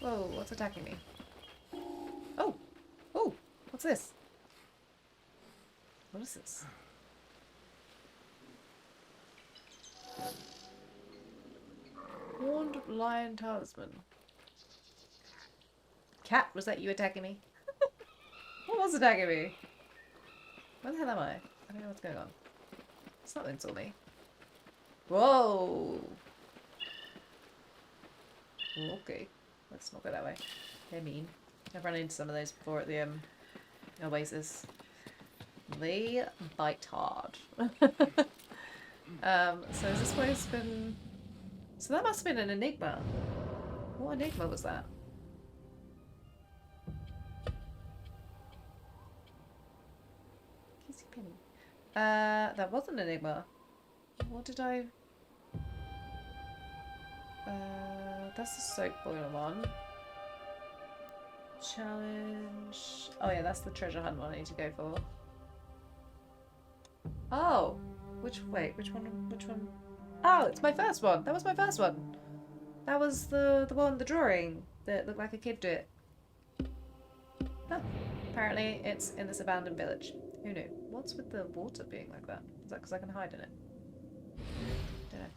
Whoa, what's attacking me? Oh! Oh! What's this? What is this? Horned lion talisman. Cat, was that you attacking me? What was attacking me? Where the hell am I? I don't know what's going on. Something saw me. Whoa! Okay. Let's not go that way. They're mean. I've run into some of those before at the Oasis. They bite hard. So has this place been... So that must have been an enigma. What enigma was that? Kissy Penny. That wasn't an enigma. What did I... that's the soap boiler one. Challenge... Oh yeah, that's the treasure hunt one I need to go for. Oh! Which one? Oh, it's my first one! That was my first one! That was the one, the drawing, that looked like a kid did it. Oh, apparently it's in this abandoned village. Who knew? What's with the water being like that? Is that because I can hide in it? Don't know.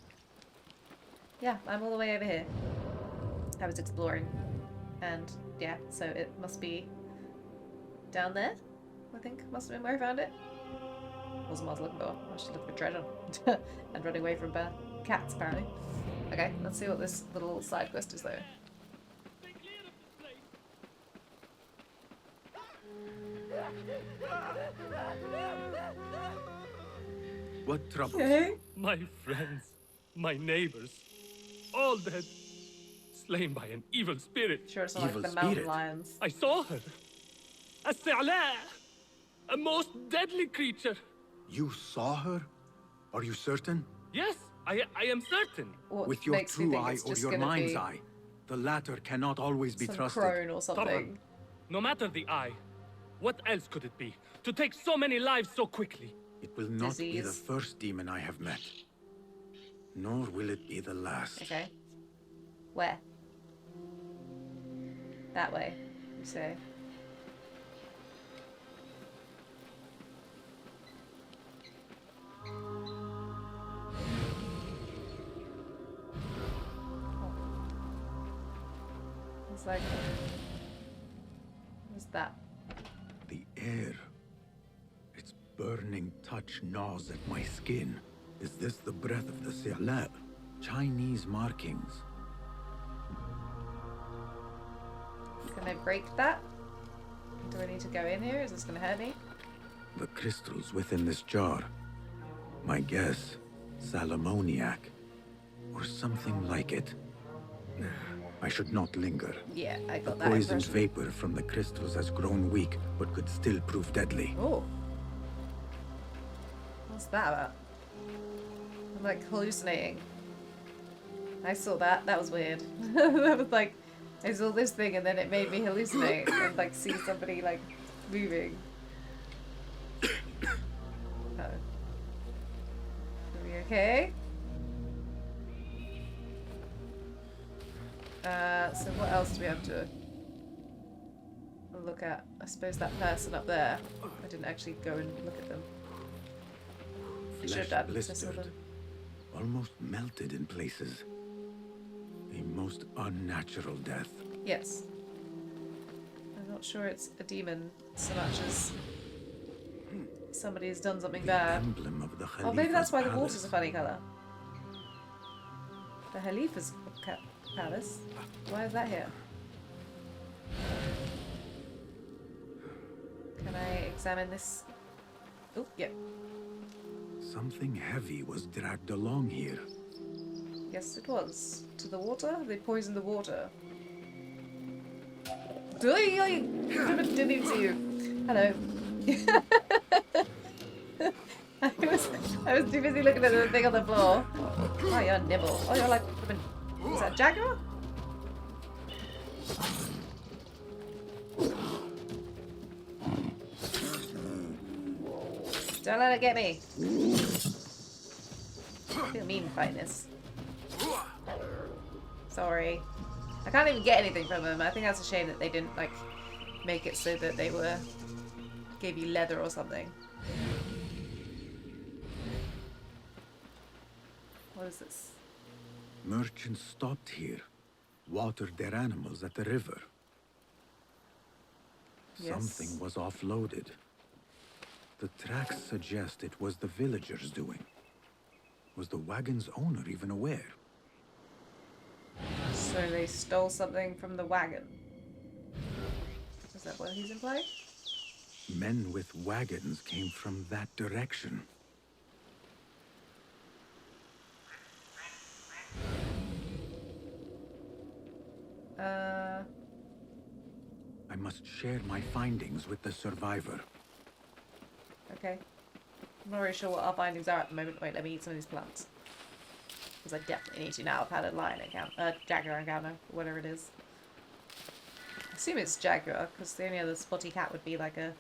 Yeah, I'm all the way over here. I was exploring. And yeah, so it must be down there, I think. Must have been where I found it. Wasn't what I was looking for. I was just looking for treasure. And running away from cats, apparently. Okay, let's see what this little side quest is, though. What trouble? Okay. My friends, my neighbors, all dead. Slain by an evil spirit. Sure, it's not like Evil the mountain spirit. lions. I saw her. A Sa'la. A most deadly creature. You saw her? Are you certain? Yes, I am certain. What With your makes me true think eye it's or just your gonna mind's be eye? The latter cannot always be some trusted. crone or something. No matter the eye, what else could it be? To take so many lives so quickly. It will not be the Disease. first demon I have met. Nor will it be the last. Okay. Where? That way, you say. It's like... What's that? The air. Its burning touch gnaws at my skin. Is this the breath of the Sa'la? Chinese markings. Can I break that? Do I need to go in here? Is this going to hurt me? The crystals within this jar. My guess, salamoniac. Or something like it. I should not linger. Yeah, I The got that poisoned impression. vapor from the crystals has grown weak, but could still prove deadly. Oh. What's that about? I'm like hallucinating. I saw that. That was weird. That was like, I saw this thing and then it made me hallucinate and like see somebody like moving. Oh. Are we okay? So what else do we have to look at? I suppose that person up there. I didn't actually go and look at them. I should have Flesh done, 'cause I saw blistered, them. almost melted in places. A most unnatural death. Yes. I'm not sure it's a demon so much as somebody has done something The bad. emblem of the Oh, maybe that's why the Khalifa's water's a funny colour. The Khalifa's palace? Why is that here? Can I examine this? Oh, yep. Something heavy was dragged along here. Yes, it was. To the water? They poisoned the water. Didn't even see you. Hello. I was too busy looking at the thing on the floor. Oh, you're nimble. Oh, you're like... Is that a jaguar? Don't let it get me. I feel mean fighting this. Sorry. I can't even get anything from them. I think that's a shame that they didn't, like, make it so that they were... gave you leather or something. What is this? Merchants stopped here, watered their animals at the river. Yes. Something was offloaded. The tracks suggest it was the villagers' doing. Was the wagon's owner even aware? So they stole something from the wagon. Is that what he's implying? Men with wagons came from that direction. I must share my findings with the survivor. Okay. I'm not really sure what our findings are at the moment. Wait, let me eat some of these plants. Because I definitely need to now. I've had a lion encounter, jaguar encounter, whatever it is. I assume it's jaguar, because the only other spotty cat would be like a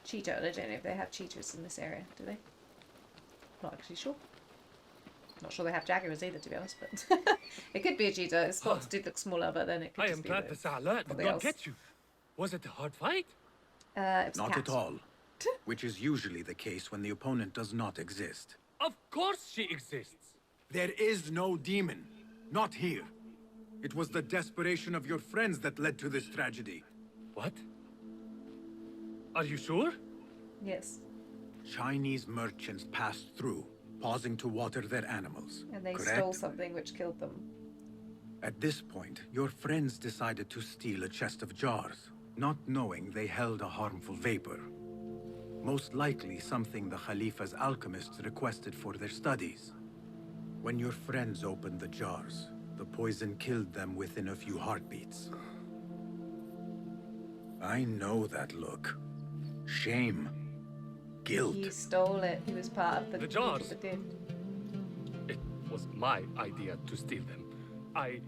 cheetah. I don't know if they have cheetahs in this area, do they? Not actually sure. Not sure they have jaguars either, to be honest, but it could be a cheetah. His spots did look smaller, but then it could I just am be glad the Sa'alat did not get you. Was it a hard fight? It was a Not cat. at all. Which is usually the case when the opponent does not exist. Of course she exists. There is no demon. Not here. It was the desperation of your friends that led to this tragedy. What? Are you sure? Yes. Chinese merchants passed through, pausing to water their animals. And they correct? stole something which killed them. At this point, your friends decided to steal a chest of jars, not knowing they held a harmful vapor. Most likely something the Khalifa's alchemists requested for their studies. When your friends opened the jars, the poison killed them within a few heartbeats. I know that look. Shame. Guilt. He stole it. He was part of the The jars. that did. It was my idea to steal them. I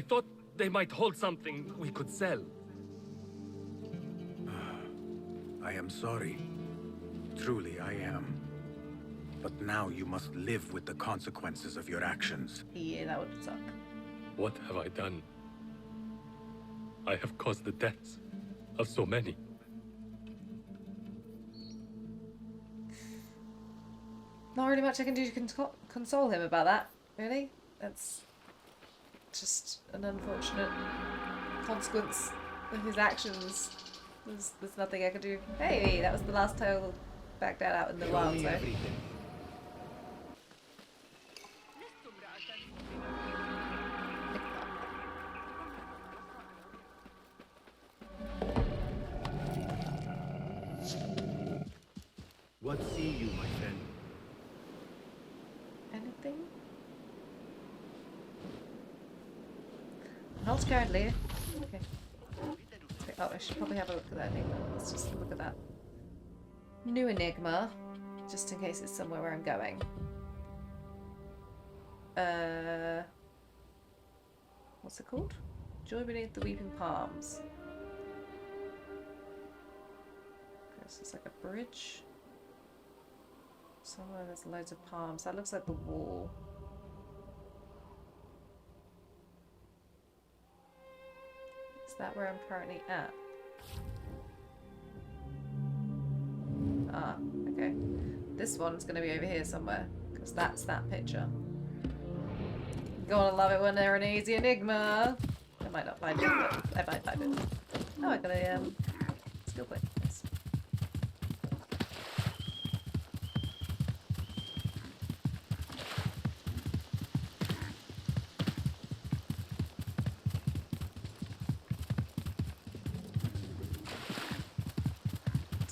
thought they might hold something we could sell. I am sorry. Truly, I am. But now you must live with the consequences of your actions. Yeah, that would suck. What have I done? I have caused the deaths of so many. Not really much I can do to console him about that, really. That's just an unfortunate consequence of his actions. There's nothing I can do. Hey, that was the last tail back down out in the wild, so... What see you, my friend? Anything? Not currently. Okay. Oh, I should probably have a look at that enigma. Let's just look at that. New enigma, just in case it's somewhere where I'm going. What's it called? Joy beneath the weeping palms. This is like a bridge. Somewhere there's loads of palms. That looks like the wall. Is that where I'm currently at? Ah, okay. This one's gonna be over here somewhere, because that's that picture. Gotta love it when they're an easy enigma. I might not find it, but I might find it. Oh, I got a skill point. Nice.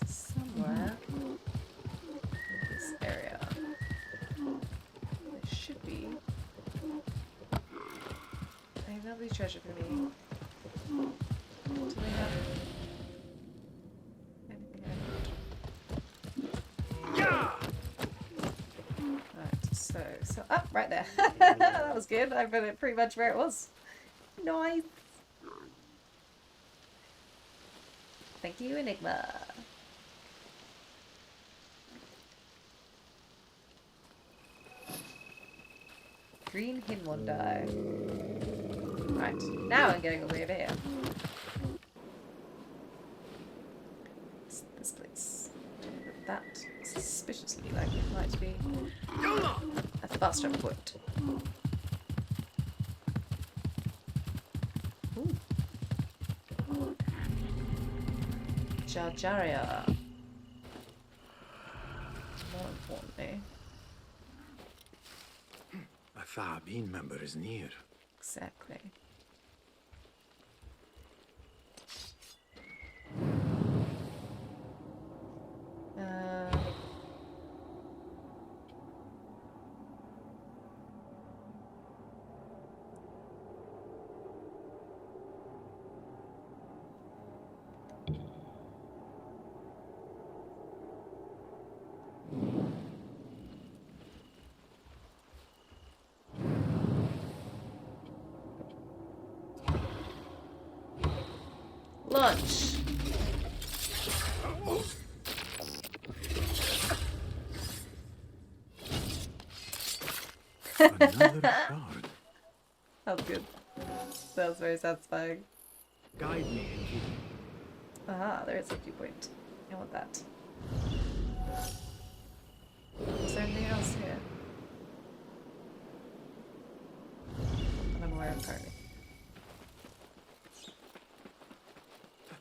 Somewhere in this area, there should be a lovely treasure for me. Do they have anything I want? Right, so up right there. That was good. I put it pretty much where it was. Nice. Thank you, Enigma. Green Hinwon die. Right, now I'm getting all the way over here. This place. That suspiciously like it might be a fast travel point. Ooh. Jarjaria. More importantly. A Thaabin member is near. Exactly. Lunch. Another shard. That was good. That was very satisfying. Guide me in here. Aha, there is a viewpoint. I want that. Is there anything else here? That I'm aware of currently.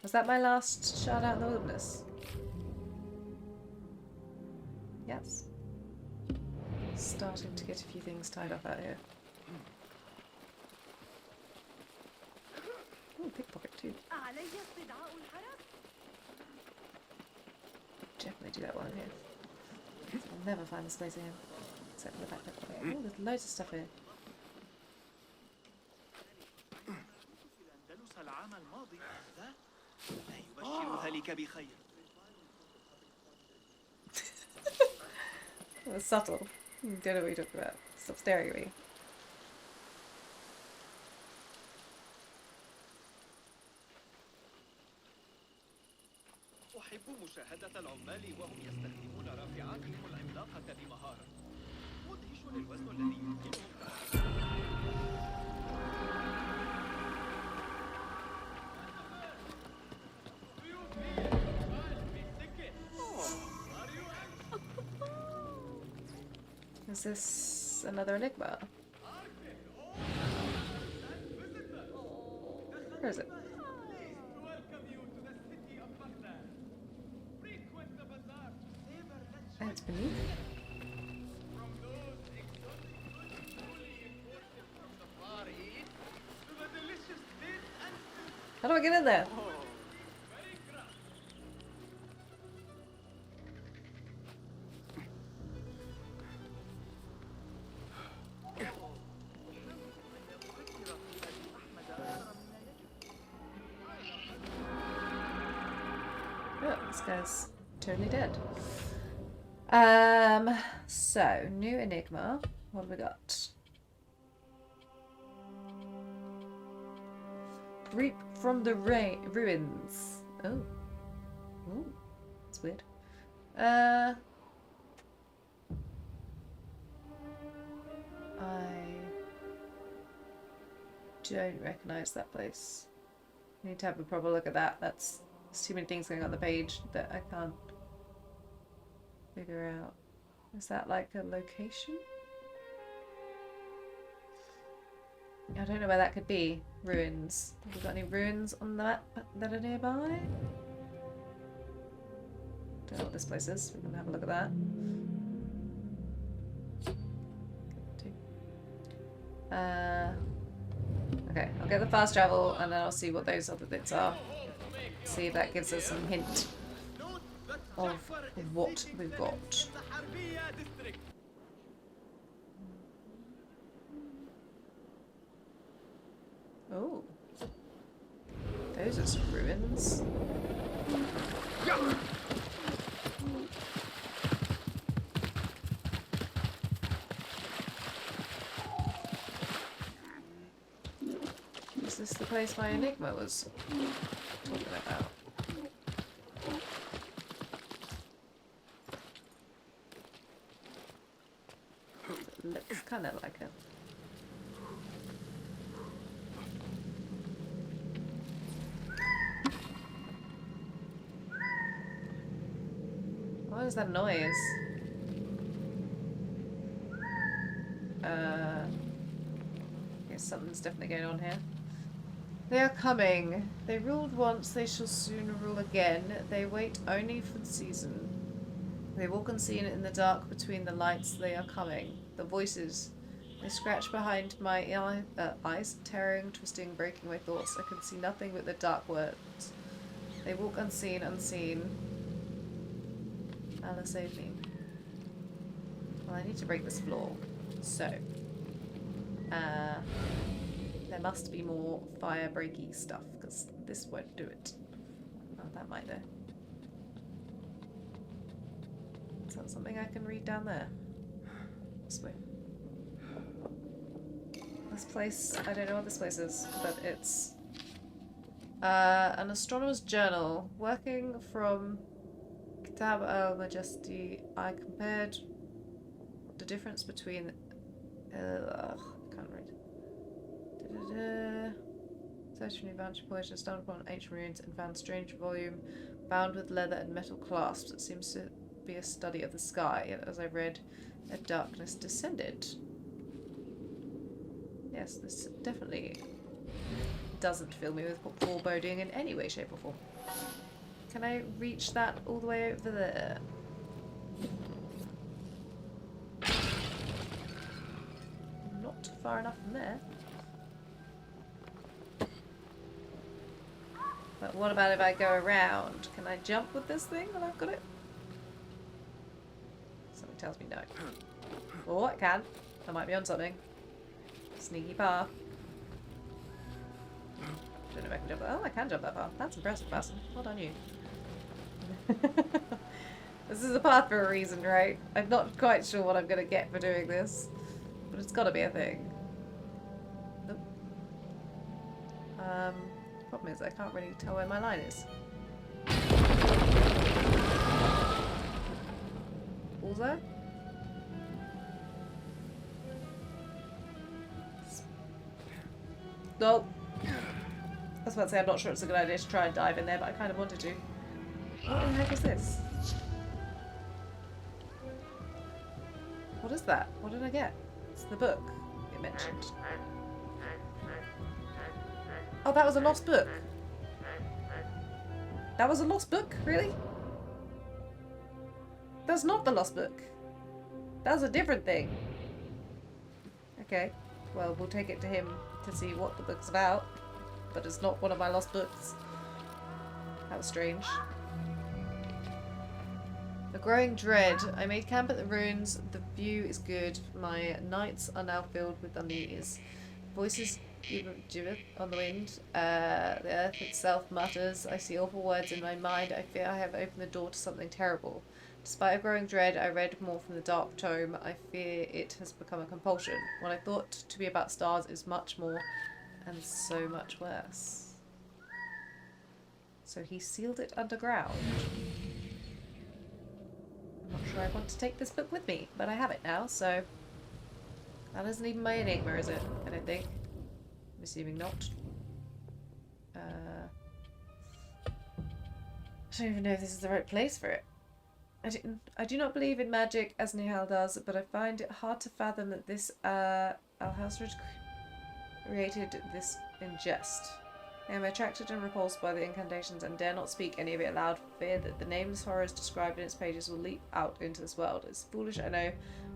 Was that my last shot out in the wilderness? Yes. Starting to get a few things tied up out here. Oh, pickpocket too. Definitely do that while I'm here. I'll never find this place again. Except for the back pocket. Oh, there's loads of stuff here. It was subtle. Don't know what you're talking about. Stop staring at me. أحب مشاهدة العمال وهم يستخدمون رافعاتهم العملاقة بمهارة. مدهش الوزن الذي يمكنهم Is this another enigma? Where is it? Oh, it's beneath. How do I get in there? Oh, this guy's totally dead. So, new enigma. What have we got? Reap from the ruins. Oh. Ooh. That's weird. I don't recognise that place. I need to have a proper look at that. There's too many things going on the page that I can't figure out. Is that like a location? I don't know where that could be. Ruins. Have we got any ruins on the map that are nearby? Don't know what this place is. We can have a look at that. Okay, I'll get the fast travel and then I'll see what those other bits are. See if that gives us some hint of what we've got. Oh, those are some ruins. Is this the place my enigma was talking about? It looks kind of like it. is that noise? Yes, something's definitely going on here. They are coming. They ruled once, they shall soon rule again. They wait only for the season. They walk unseen in the dark between the lights. They are coming. The voices. They scratch behind my eyes, tearing, twisting, breaking my thoughts. I can see nothing but the dark words. They walk unseen, unseen. Allah save me. Well, I need to break this floor. So, there must be more fire breaky stuff, because this won't do it. Oh, that might though. Is that something I can read down there? This way. This place, I don't know what this place is, but it's an astronomer's journal. Working from Kitab al-Majesty, I compared the difference between I can't read. Searched from the vantage point, I stumbled upon ancient ruins and found a strange volume bound with leather and metal clasps. It seems to be a study of the sky, and as I read, a darkness descended. Yes, this definitely doesn't fill me with foreboding in any way, shape or form. Can I reach that all the way over there? Not far enough from there. But what about if I go around? Can I jump with this thing when I've got it? Something tells me no. Oh, I can. I might be on something. Sneaky path. Don't know if I can jump that. Oh, I can jump that path. That's impressive, Basim. Well done, you. This is a path for a reason, right? I'm not quite sure what I'm going to get for doing this. But it's got to be a thing. Nope. Problem is, I can't really tell where my line is. Also? Nope. I was about to say I'm not sure it's a good idea to try and dive in there, but I kind of wanted to. What the heck is this? What is that? What did I get? It's the book you mentioned. Oh, that was a lost book. That was a lost book? Really? That's not the lost book. That's a different thing. Okay. Well, we'll take it to him to see what the book's about. But it's not one of my lost books. That was strange. A growing dread. I made camp at the ruins. The view is good. My nights are now filled with unease. Voices gibber on the wind. The earth itself mutters. I see awful words in my mind. I fear I have opened the door to something terrible. Despite a growing dread, I read more from the dark tome. I fear it has become a compulsion. What I thought to be about stars is much more and so much worse. So he sealed it underground. I'm not sure I want to take this book with me, but I have it now, so that isn't even my enigma, is it? I don't think. I'm assuming not. I don't even know if this is the right place for it. I do not believe in magic as Nihal does, but I find it hard to fathom that this Alhazred created this in jest. I am attracted and repulsed by the incantations and dare not speak any of it aloud for fear that the nameless horrors described in its pages will leap out into this world. It's foolish, I know,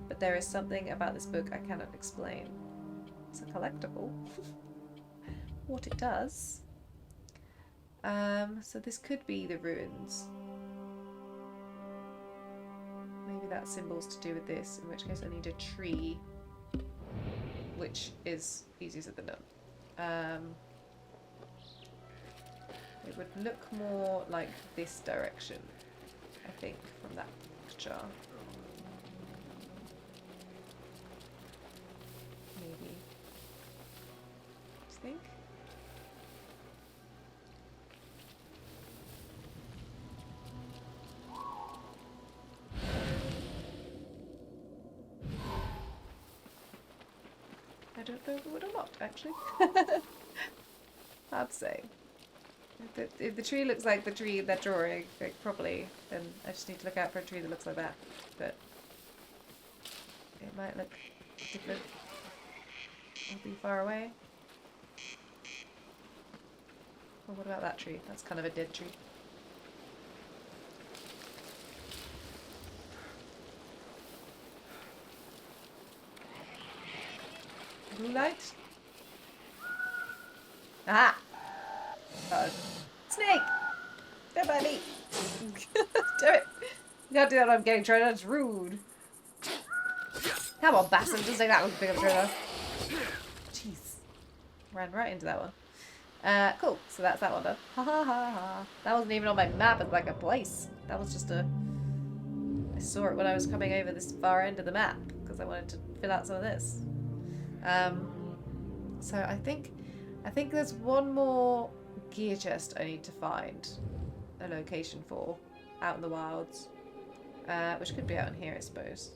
but there is something about this book I cannot explain. It's a collectible. What it does. So this could be the ruins. Maybe that symbol's to do with this, in which case I need a tree, which is easier said than done. It would look more like this direction, I think, from that picture. Maybe. Do you think? I don't know if it would or not, actually. Hard to say. If the tree looks like the tree in that drawing, like, probably, then I just need to look out for a tree that looks like that. But it might look different. It'll be far away. Well, what about that tree? That's kind of a dead tree. Blue light? Ah! Snake! Don't bite me! Damn it! You can't do that when I'm getting trained, that's rude. Come on, Basim, just like that was big of a trainer. Jeez. Ran right into that one. Cool, so that's that one done. Ha ha ha ha. That wasn't even on my map as like a place. That was just a... I saw it when I was coming over this far end of the map, because I wanted to fill out some of this. So I think there's one more gear chest I need to find a location for out in the wilds, which could be out in here, I suppose.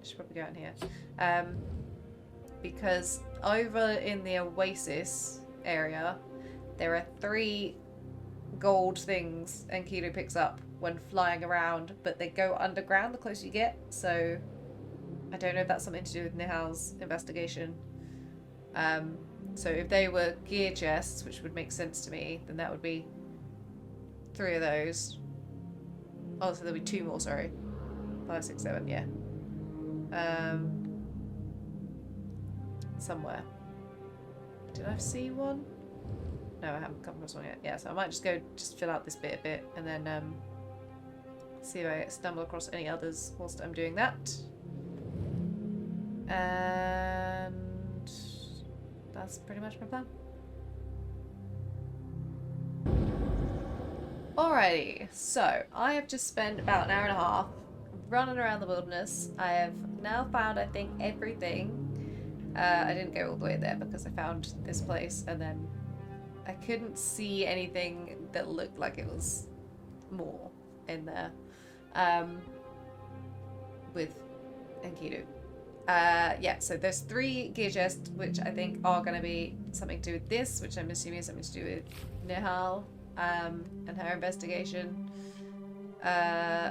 I should probably go out in here, because over in the Oasis area there are 3 gold things Enkidu picks up when flying around, but they go underground the closer you get, so I don't know if that's something to do with Nihal's investigation. So if they were gear chests, which would make sense to me, then that would be 3 of those. Oh, so there'll be 2 more, sorry. 5, 6, 7, yeah. Somewhere. Did I see one? No, I haven't come across one yet. Yeah, so I might just go fill out this bit a bit and then see if I stumble across any others whilst I'm doing that. And that's pretty much my plan. Alrighty, so I have just spent about an hour and a half running around the wilderness. I have now found, I think, everything. I didn't go all the way there because I found this place and then I couldn't see anything that looked like it was more in there with Enkidu. Yeah, so there's 3 gear chests, which I think are going to be something to do with this, which I'm assuming is something to do with Nihal and her investigation,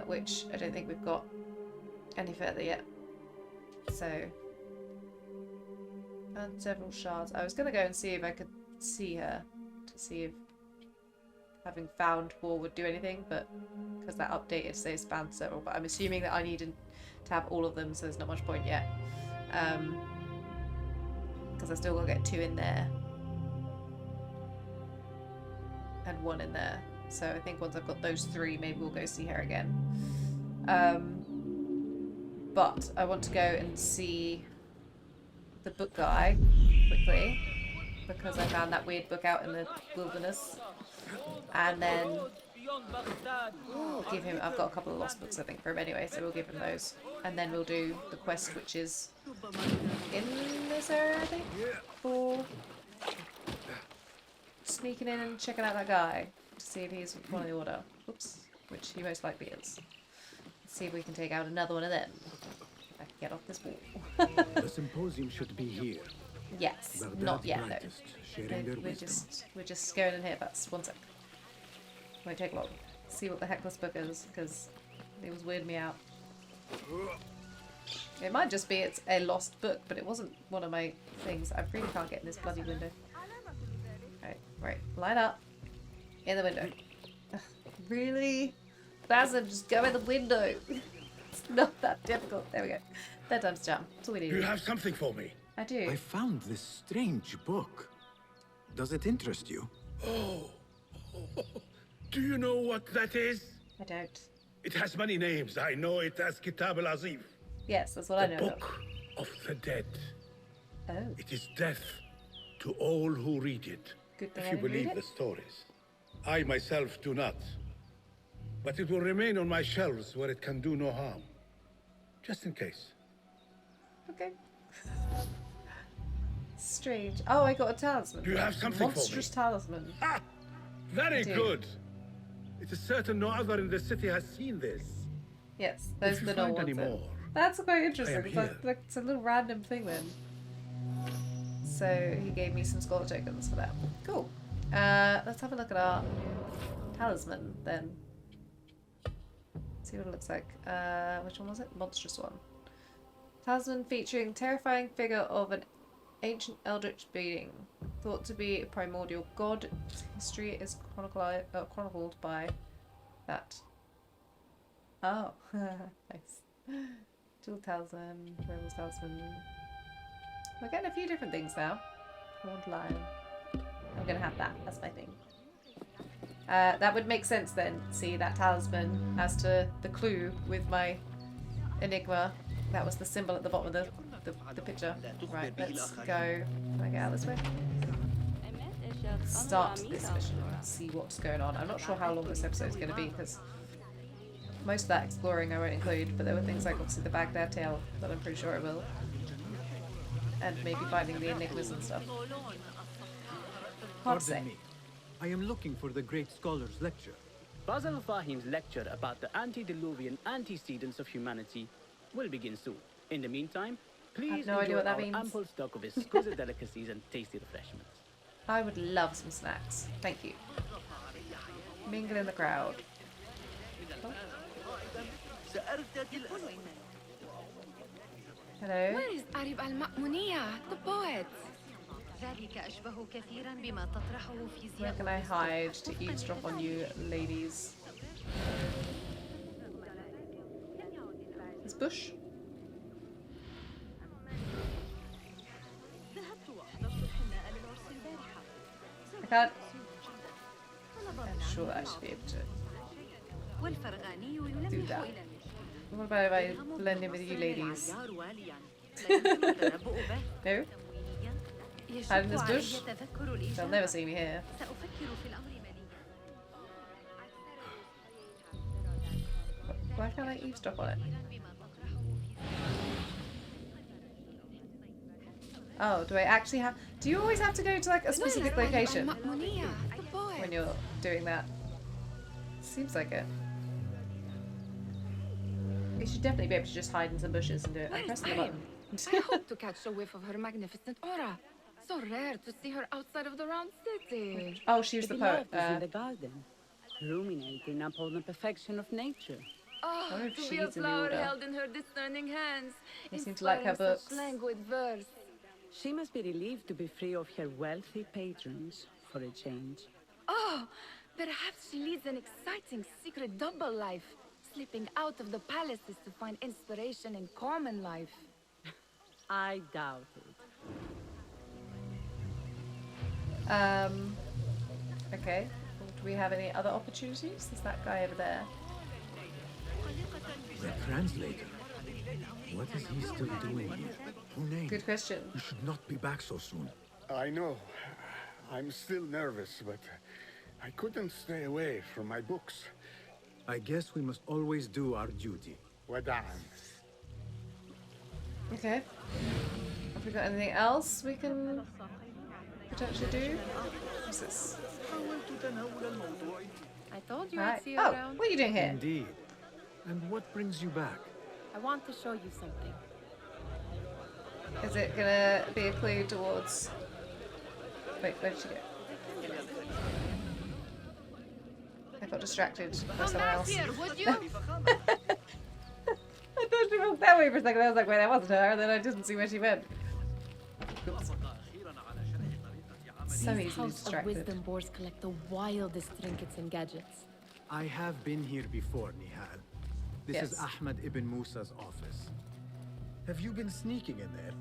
which I don't think we've got any further yet. So, and several shards. I was going to go and see if I could see her, to see if having found more would do anything, but because that updated says found several, but I'm assuming that I needed to have all of them, so there's not much point yet. Because I still got to get 2 in there and 1 in there, so I think once I've got those 3, maybe we'll go see her again. But I want to go and see the book guy quickly because I found that weird book out in the wilderness, and then give him, I've got a couple of lost books I think for him anyway, so we'll give him those, and then we'll do the quest, which is in this area I think, for sneaking in and checking out that guy to see if he's one of the order. Oops, which he most likely is. Let's see if we can take out another one of them. I can get off this wall. The symposium should be here. Yes, Baghdad's not yet brightest, though. sharing their We're wisdom. just going in here. That's 1 sec. Won't take long. See what the heck this book is, because it was weirding me out. It might just be it's a lost book, but it wasn't one of my things. I really can't get in this bloody window. Right, line up in the window. Ugh, really? Basim, just go in the window. It's not that difficult. There we go. 3rd time's charm. That's all we need. You have something for me? I do. I found this strange book. Does it interest you? Oh. Do you know what that is? I don't. It has many names. I know it as Kitab al-Azim. Yes, that's what I know. Book of the Dead. Oh, It is death to all who read it. good thing If I you didn't read believe it. the stories. I myself do not. But it will remain on my shelves where it can do no harm. Just in case. Okay. Strange. Oh, I got a talisman. Do you have something for me? Monstrous talisman. Ah! Very I do. good. It is certain no other in the city has seen this. Yes, those If are you the normal find ones. any then. more, That's quite interesting. I am It's here. like it's a little random thing then. So he gave me some scholar tokens for that. Cool. Let's have a look at our talisman then. See what it looks like. Which one was it? Monstrous one. Talisman featuring terrifying figure of an ancient eldritch being, thought to be a primordial god. Its history is chronicled by that. Oh, nice. Dual talisman, werewolf talisman. We're getting a few different things now. Horned lion. I'm gonna have that. That's my thing. That would make sense then. See that talisman as to the clue with my enigma. That was the symbol at the bottom of the picture. Right, let's go. Can I get out this way? Start this mission. See what's going on. I'm not sure how long this episode is going to be because most of that exploring I won't include, but there were things like obviously the Baghdad tale that I'm pretty sure I will. And maybe finding the enigmas and stuff. Can't say. Pardon me. I am looking for the great scholar's lecture. Basil Fahim's lecture about the antediluvian antecedents of humanity will begin soon. In the meantime, please no idea enjoy what that our means. ample stock of exquisite delicacies and tasty refreshments. I would love some snacks. Thank you. Mingle in the crowd. Hello. Where is Arib al-Ma'muniyya, the poet? ذلك أشبه كثيرا بما تطرحه في Where can I hide to eavesdrop on you ladies? This bush? I can't. I'm sure I should be able to والفرغاني do يلمح that. إلى What about if I blend in with you ladies? No? Hide in this bush? They'll never see me here. سأفكر في الأمر مليا. Why can't I eavesdrop on it? Oh, do I actually have... Do you always have to go to like a specific Where is Arib location al-Ma'muniyya, the poet? when you're doing that? Seems like it. You should definitely be able to just hide in some bushes and do it. I'm Where is pressing the Arib? button. I hope to catch a whiff of her magnificent aura. So rare to see her outside of the round city. Oh, she was the poet. beloved is in the garden, ruminating upon the perfection of nature. Oh, wonder if to she's be a in the flower order. held in her discerning hands. They seem to like her inspiring books. such languid verse. She must be relieved to be free of her wealthy patrons for a change. Oh, perhaps she leads an exciting secret double life, slipping out of the palaces to find inspiration in common life. I doubt it. Okay. Do we have any other opportunities? There's that guy over there. The translator. What is he still doing here? Hunayn, Good question. you should not be back so soon. I know. I'm still nervous, but I couldn't stay away from my books. I guess we must always do our duty. وداعاً. Okay. Have we got anything else we can potentially do? What's this? I told you Right. I'd see you Oh, around. what are you doing here? Indeed. And what brings you back? I want to show you something. Is it gonna be a clue towards... Wait, where did she go? I got distracted by Come someone back else. here, would you? I thought she walked that way for a second. I was like, wait, that wasn't her. And then I didn't see where she went. Oops. So These easily House of distracted. Wisdom boards collect the wildest trinkets and gadgets. I have been here before, Nihal. This is Yes. Ahmed ibn Musa's office. Have you been sneaking in there?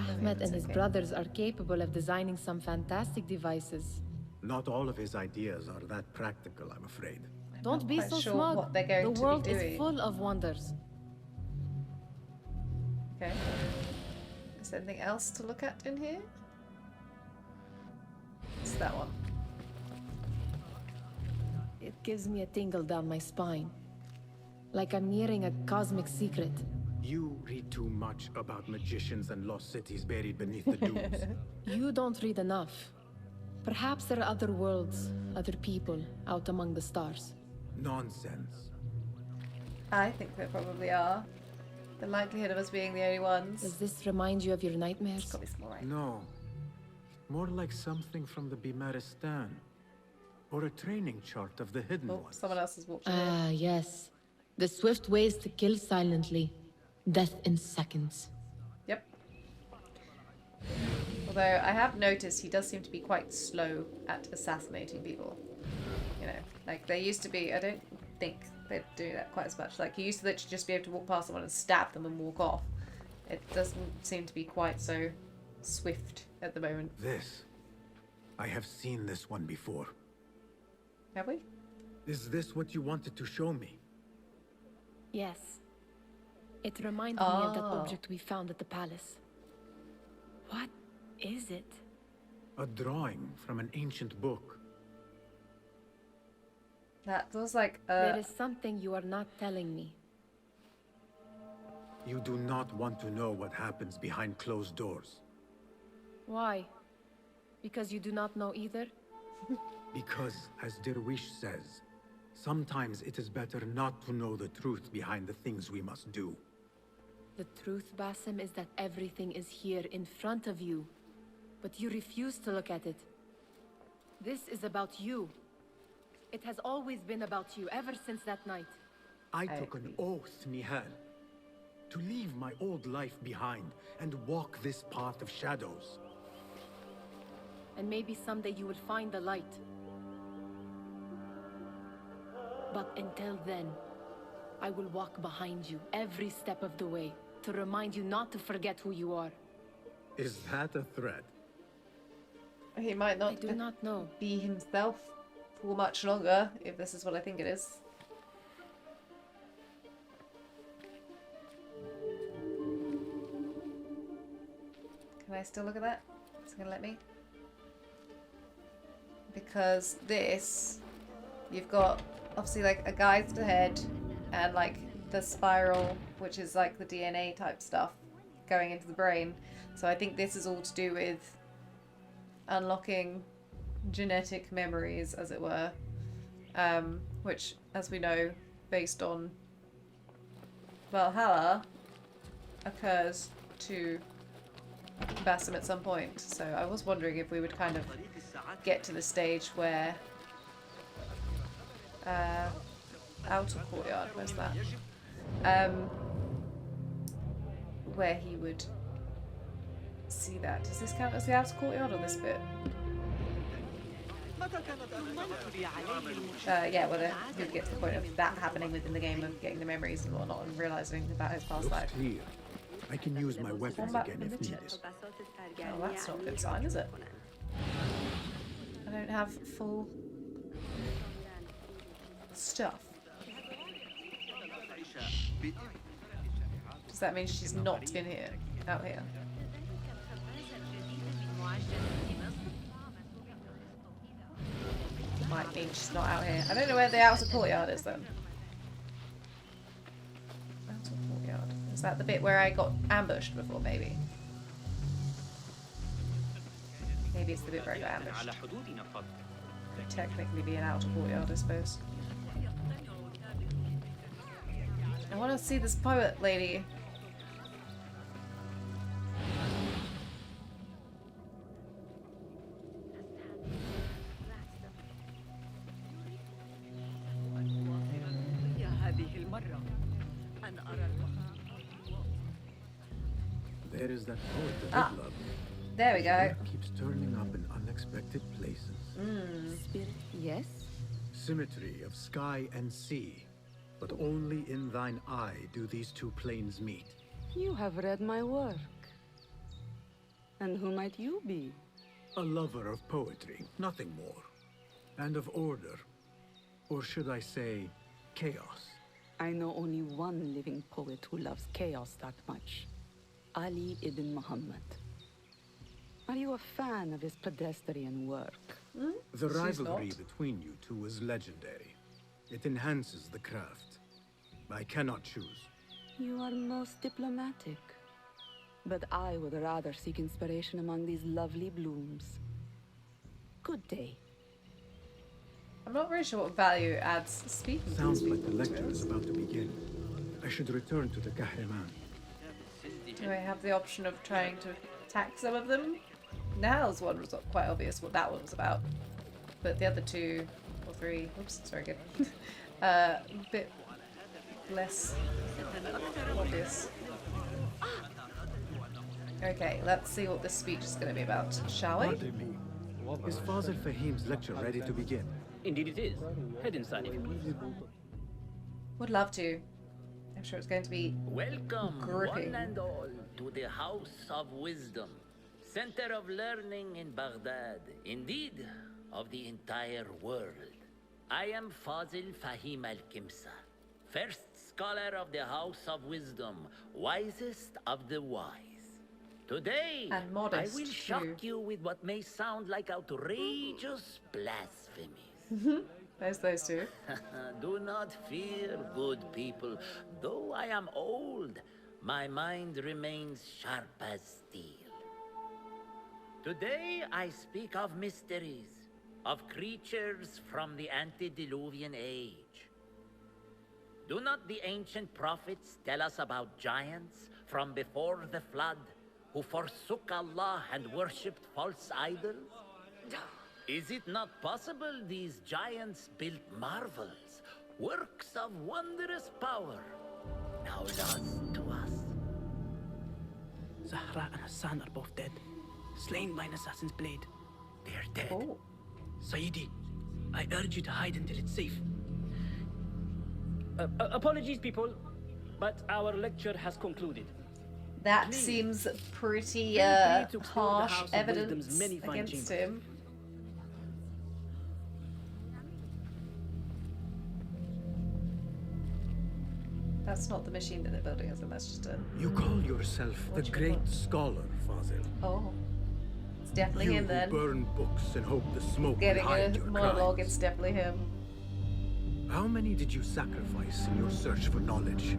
Ahmed and his okay. brothers are capable of designing some fantastic devices. Not all of his ideas are that practical, I'm afraid. Don't be quite so sure smug. what they're going The to be world doing. is full of wonders. Okay. Is there anything else to look at in here? It's that one. It gives me a tingle down my spine. Like I'm nearing a cosmic secret. You read too much about magicians and lost cities buried beneath the dunes. You don't read enough. Perhaps there are other worlds, other people out among the stars. Nonsense. I think there probably are. The likelihood of us being the only ones. Does this remind you of your nightmares? Got me some more right. No. More like something from the Bimaristan. Or a training chart of the Hidden Oh, Ones. someone else is watching it. Ah, yes. The swift ways to kill silently. Death in seconds. Yep. Although I have noticed he does seem to be quite slow at assassinating people. You know, like they used to be, I don't think they'd do that quite as much. Like he used to literally just be able to walk past someone and stab them and walk off. It doesn't seem to be quite so swift at the moment. This. I have seen this one before. Have we? Is this what you wanted to show me? Yes. It reminded me of that Oh. object we found at the palace. What is it? A drawing from an ancient book. That was like There is something you are not telling me. You do not want to know what happens behind closed doors. Why? Because you do not know either? Because, as Derwish says, sometimes it is better not to know the truth behind the things we must do. The truth, Basim, is that everything is here in front of you. But you refuse to look at it. This is about you. It has always been about you, ever since that night. I took an oath, Nihal, to leave my old life behind and walk this path of shadows. And maybe someday you will find the light. But until then, I will walk behind you every step of the way to remind you not to forget who you are. Is that a threat? he might I not do not know. be himself for much longer, if this is what I think it is. Can I still look at that? Is it gonna let me? Because this, you've got obviously like a guy's head and like the spiral, which is like the DNA type stuff going into the brain. So I think this is all to do with unlocking genetic memories, as it were, which, as we know, based on Valhalla, occurs to Basim at some point. So I was wondering if we would kind of get to the stage where outer courtyard, where's that? Where he would see that. Does this count as the outer courtyard or this bit? Yeah, well, he would get to the point of that happening within the game, of getting the memories and whatnot and realising about his past Looks life. clear. I can use my weapons Combat again if needed. Oh, that's not a good sign, is it? I don't have full stuff. Does that mean she's not in here? Out here? Might mean she's not out here. I don't know where the outer courtyard is then. Outer courtyard. Is that the bit where I got ambushed before, maybe? Maybe it's the bit where I got ambushed. Would technically be an outer courtyard, I suppose. I want to see this pirate lady. There is that poet that I love. There we go. Keeps turning up in unexpected places. Spirit, yes? Symmetry of sky and sea. But only in thine eye do these two planes meet. You have read my work. And who might you be? A lover of poetry, nothing more. And of order. Or should I say, chaos. I know only one living poet who loves chaos that much. Ali ibn Muhammad. Are you a fan of his pedestrian work? The She's rivalry not. between you two is legendary. It enhances the craft. I cannot choose. You are most diplomatic. But I would rather seek inspiration among these lovely blooms. Good day. I'm not really sure what value it adds speaking to Sounds these like the people, to be lecture is honest. about to begin. I should return to the Kahraman. Do I have the option of trying to attack some of them? Now's one was quite obvious what that one was about. But the other 2 or 3, oops, it's very good. A bit less obvious. Okay, let's see what this speech is going to be about, shall we? Pardon me. Is Faizil Fahim's lecture ready to begin? Indeed it is. Head inside if you please. Would love to. I'm sure it's going to be Welcome, gripping. one and all, to the House of Wisdom, center of learning in Baghdad, indeed, of the entire world. I am Faizil Fahim al-Kimsa, first scholar of the House of Wisdom, wisest of the wise. Today, And modest, I will shock too. you with what may sound like outrageous blasphemies. There's those 2. Do not fear, good people. Though I am old, my mind remains sharp as steel. Today I speak of mysteries, of creatures from the antediluvian age. Do not the ancient prophets tell us about giants from before the flood who forsook Allah and worshipped false idols? Is it not possible these giants built marvels, works of wondrous power, now lost to us? Zahra and Hassan are both dead, slain by an assassin's blade. They're dead. Oh. Sayyidi, I urge you to hide until it's safe. Apologies, people, but our lecture has concluded. That Please. seems pretty Feel free to explore the harsh House of evidence Wisdom's many fine against chambers. him. That's not the machine that they're building, is it? That's just a... You call yourself the great scholar, Faizil. Oh. It's definitely You him who then. burn books and hope the smoke will Getting hide a your monologue, crimes. it's definitely him. How many did you sacrifice in your search for knowledge?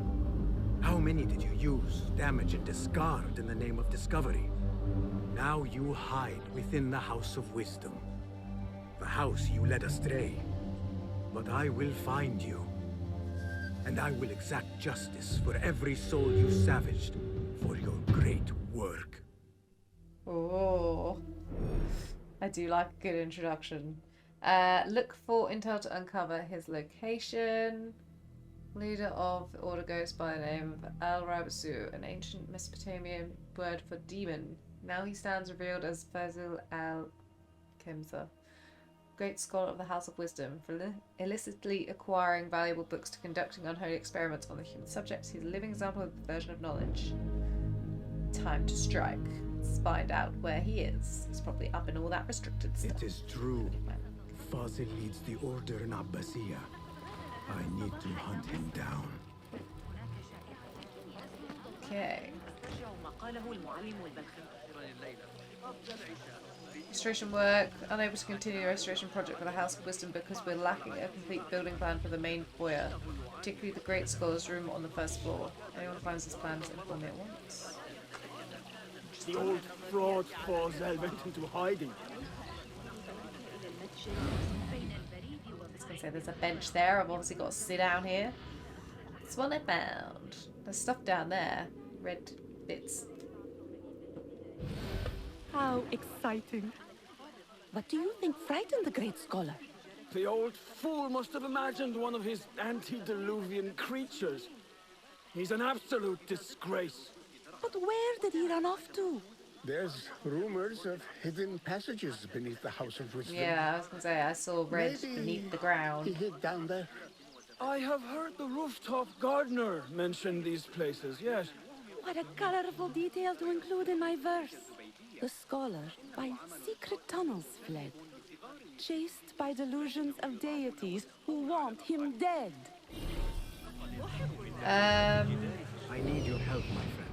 How many did you use, damage, and discard in the name of discovery? Now you hide within the House of Wisdom. The house you led astray. But I will find you. And I will exact justice for every soul you savaged for your great work. Oh. I do like a good introduction. Look for intel to uncover his location. Leader of the order goes by the name of Al-Rabasu, an ancient Mesopotamian word for demon. Now he stands revealed as Faizil al-Kimsa, great scholar of the House of Wisdom, for illicitly acquiring valuable books to conducting unholy experiments on the human subjects. He's a living example of the perversion of knowledge. Time to strike. Let's find out where he is. He's probably up in all that restricted stuff. It is true. Faizil leads the order in Abbasiyah. I need to hunt him down. Okay. Restoration work. Unable to continue the restoration project for the House of Wisdom because we're lacking a complete building plan for the main foyer, particularly the Great Scholar's room on the first floor. Anyone who finds this plan is inform me at once. The old fraud Faizil went into hiding. I was gonna say there's a bench there. I've obviously got to sit down here. That's what I found. There's stuff down there. Red bits. How exciting. What do you think frightened the great scholar? The old fool must have imagined one of his antediluvian creatures. He's an absolute disgrace. But where did he run off to? There's rumors of hidden passages beneath the House of Wisdom. Yeah, I was gonna say I saw red Maybe beneath the ground. he hid down there. I have heard the rooftop gardener mention these places, yes. What a colorful detail to include in my verse. The scholar by secret tunnels fled, chased by delusions of deities who want him dead. I need your help, my friend.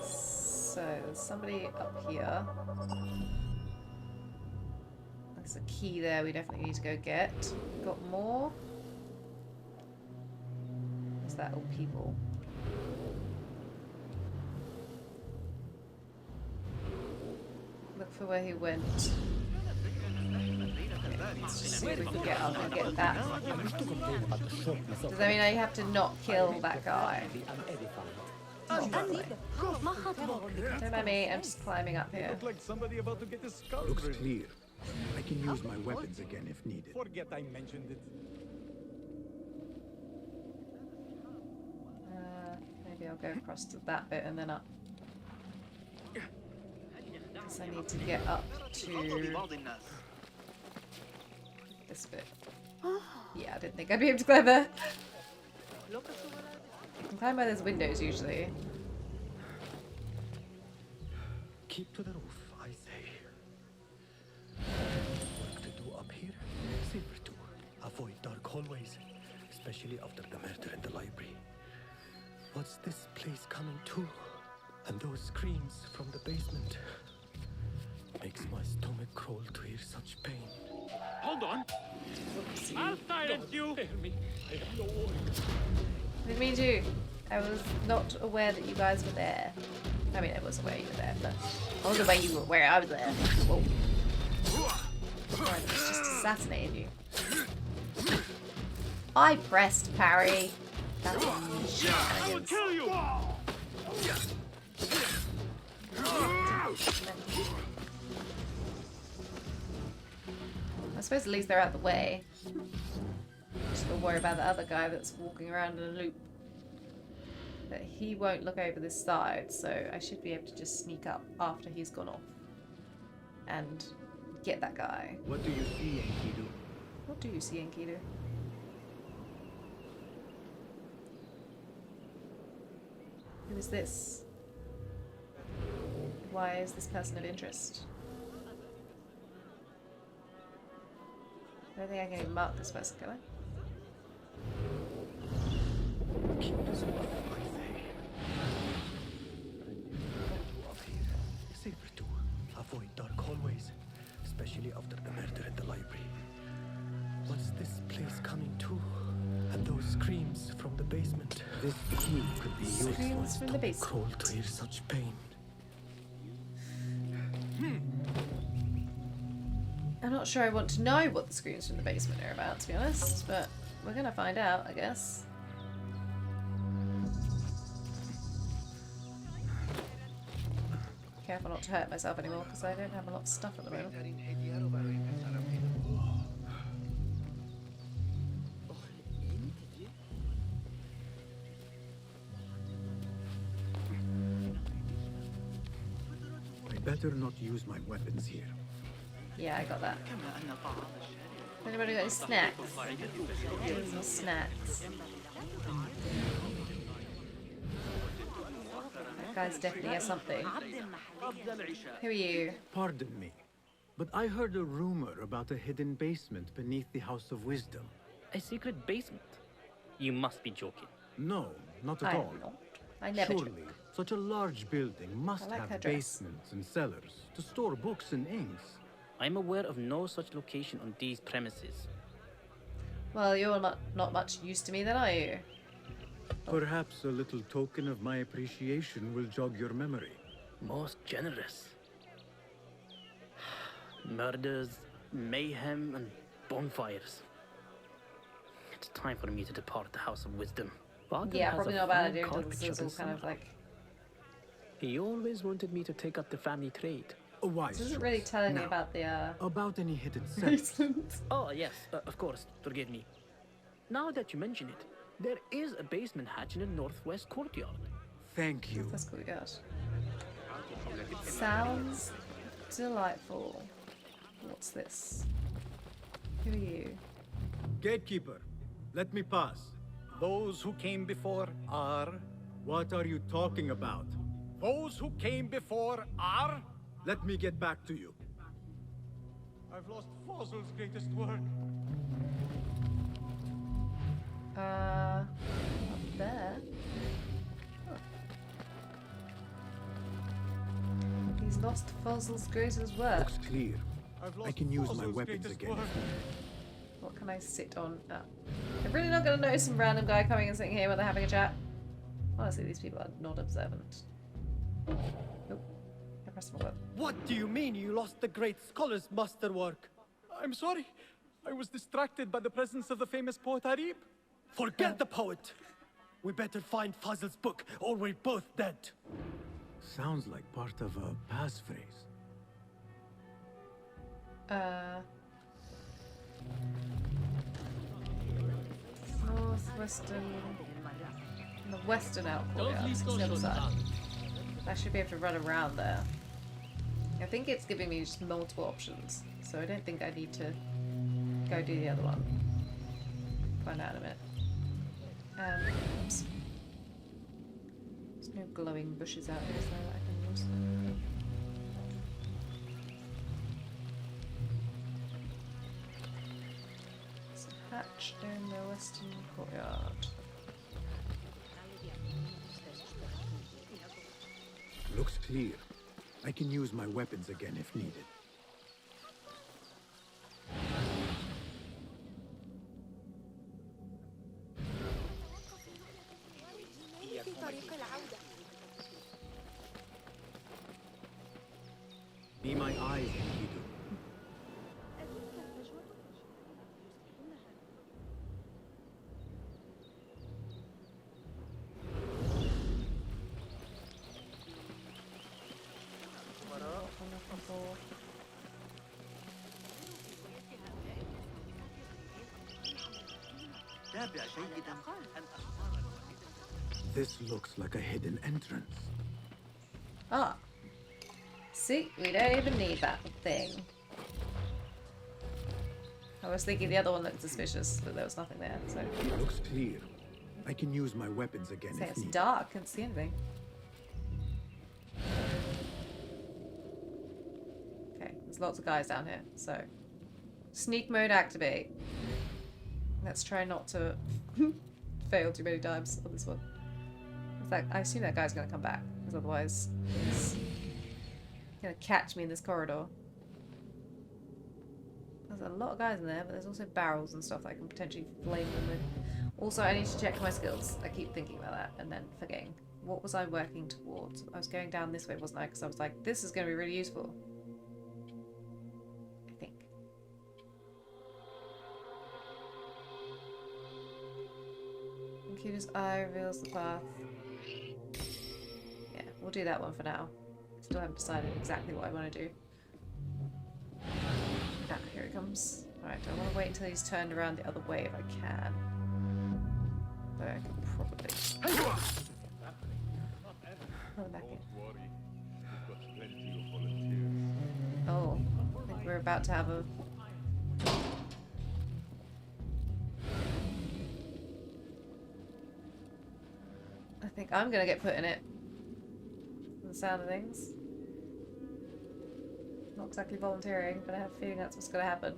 So there's somebody up here. There's a key there we definitely need to go get. Got more? Is that all people? Look for where he went. Let's just see if we can get up and get that. Does that mean I have to not kill that guy? Not really. Don't mind me, I'm just climbing up here. Look like somebody about to get his skull Looks drilled. clear. I can use my weapons again if needed. Forget I mentioned it. Maybe I'll go across to that bit and then up. Because I need to get up to this bit. Yeah, I didn't think I'd be able to climb there. I can climb where there's windows usually. Keep to the roof, I say. Work to do up here, safer too. Avoid dark hallways, especially after the murder in the library. What's this place coming to? And those screams from the basement. Makes my stomach crawl to hear such pain. Hold on. I'll silence you. Me. I have no worries. Didn't mean to. I was not aware that you guys were there. I mean, I was aware you were there, but I wasn't aware you were aware I was there. Whoa. Sorry, it's just assassinated you. I pressed parry. That's I will kill you. I suppose at least they're out of the way. Just gotta worry about the other guy that's walking around in a loop. But he won't look over this side, so I should be able to just sneak up after he's gone off. And get that guy. What do you see, Enkidu? What do you see, Enkidu? Who is this? Why is this person of interest? I don't think I can even mark this person, can I? Keep to the roof, I say. Up here, safer too. Avoid dark hallways, especially after the murder in the library. What's this place coming to? And those screams from the basement. This key could be useful. Screams from the basement. Crawl to hear such pain. I'm not sure I want to know what the screams from the basement are about, to be honest, but we're gonna find out, I guess. Careful not to hurt myself anymore, because I don't have a lot of stuff at the moment. I better not use my weapons here. Yeah, I got that. Anybody got any snacks? Some snacks. That guy's definitely has something. Who are you? Pardon me, but I heard a rumor about a hidden basement beneath the House of Wisdom. A secret basement? You must be joking. No, not at I'm all. not. I never Surely, joke. such a large building must I like her have dress. basements and cellars to store books and inks. I'm aware of no such location on these premises. Well, you're not much use to me then, are you? Perhaps a little token of my appreciation will jog your memory. Most generous. Murders, mayhem, and bonfires. It's time for me to depart the House of Wisdom. Father Yeah, has probably a not a bad fine idea until carpet this is all shop in kind of summer. like... He always wanted me to take up the family trade. A wise This isn't choice. really telling me Now, about the, about any hidden cellars. Oh, yes, of course, forgive me. Now that you mention it, there is a basement hatch in the northwest courtyard. Thank you. That's cool, yes. Sounds delightful. What's this? Who are you? Gatekeeper, let me pass. Those who came before are... What are you talking about? Those who came before are... Let me get back to you. I've lost Faizil's greatest work. Up there. Huh. He's lost Faizil's greatest work. Looks clear. I can use my Faizil's weapons greatest again. work. What can I sit on? Oh. I'm really not going to know some random guy coming and sitting here while they're having a chat. Honestly, these people are not observant. Oh, I pressed the wrong button. What do you mean you lost the great scholar's masterwork? I'm sorry. I was distracted by the presence of the famous poet Arib. Forget the poet. We better find Fazil's book, or we're both dead. Sounds like part of a passphrase. Northwestern... The western out courtyard. It's the other side. I should be able to run around there. I think it's giving me just multiple options, so I don't think I need to go do the other one. Find out in a minute. Oops. There's no glowing bushes out here, is there, that I can use? There's a hatch in the western courtyard. Looks clear. I can use my weapons again if needed. Be my eyes, Enkidu. This looks like a hidden entrance. Ah. See, we don't even need that thing. I was thinking the other one looked suspicious, but there was nothing there, so... Looks clear. I can use my weapons again if It's needed. dark, can't see anything. Okay, there's lots of guys down here, so... Sneak mode activate. Let's try not to fail too many times on this one. I assume that guy's gonna come back, because otherwise he's gonna catch me in this corridor. There's a lot of guys in there, but there's also barrels and stuff that I can potentially flame them with. Also, I need to check my skills. I keep thinking about that and then forgetting. What was I working towards? I was going down this way, wasn't I? Because I was like, this is gonna be really useful. I think. Incuba's eye reveals the path. Yeah, we'll do that one for now. Still haven't decided exactly what I want to do. Ah, here it comes. Alright, I want to wait until he's turned around the other way if I can. Though I can probably... Oh, back in. Oh, I think we're about to have a... I think I'm gonna get put in it. From the sound of things. Not exactly volunteering, but I have a feeling that's what's gonna happen.